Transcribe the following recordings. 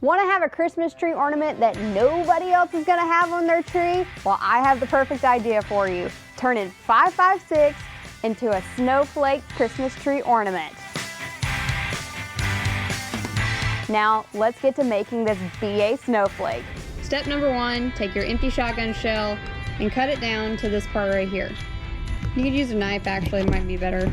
Want to have a Christmas tree ornament that nobody else is going to have on their tree? Well, I have the perfect idea for you. Turning 556 into a snowflake Christmas tree ornament. Now, let's get to making this BA snowflake. Step number 1, take your empty shotgun shell and cut it down to this part right here. You could use a knife, actually, it might be better.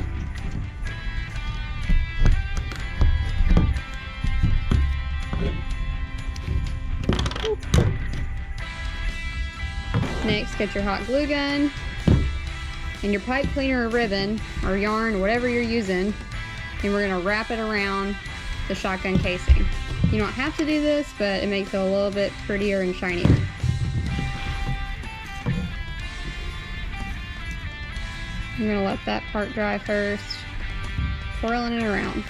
Next, get your hot glue gun and your pipe cleaner or ribbon or yarn or whatever you're using, and we're going to wrap it around the shotgun casing. You don't have to do this, but it makes it a little bit prettier and shinier. I'm going to let that part dry first, twirling it around.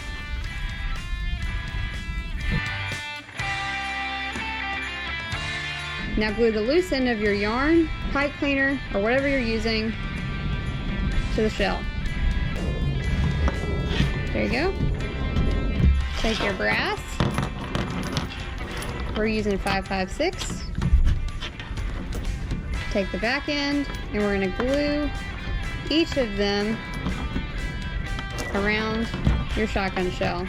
Now glue the loose end of your yarn, pipe cleaner, or whatever you're using to the shell. There you go. Take your brass. We're using 556. Take the back end, and we're going to glue each of them around your shotgun shell.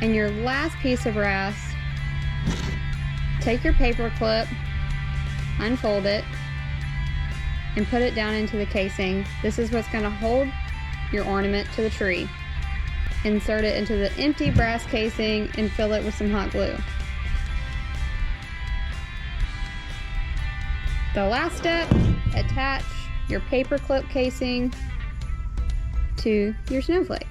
And your last piece of brass, take your paper clip, unfold it, and put it down into the casing. This is what's going to hold your ornament to the tree. Insert it into the empty brass casing and fill it with some hot glue. The last step, attach your paper clip casing to your snowflake.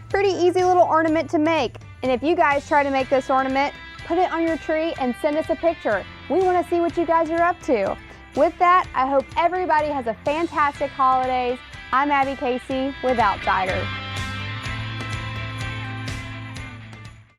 Pretty easy little ornament to make. And if you guys try to make this ornament, put it on your tree and send us a picture. We want to see what you guys are up to. With that, I hope everybody has a fantastic holidays. I'm Abby Casey with Outsider.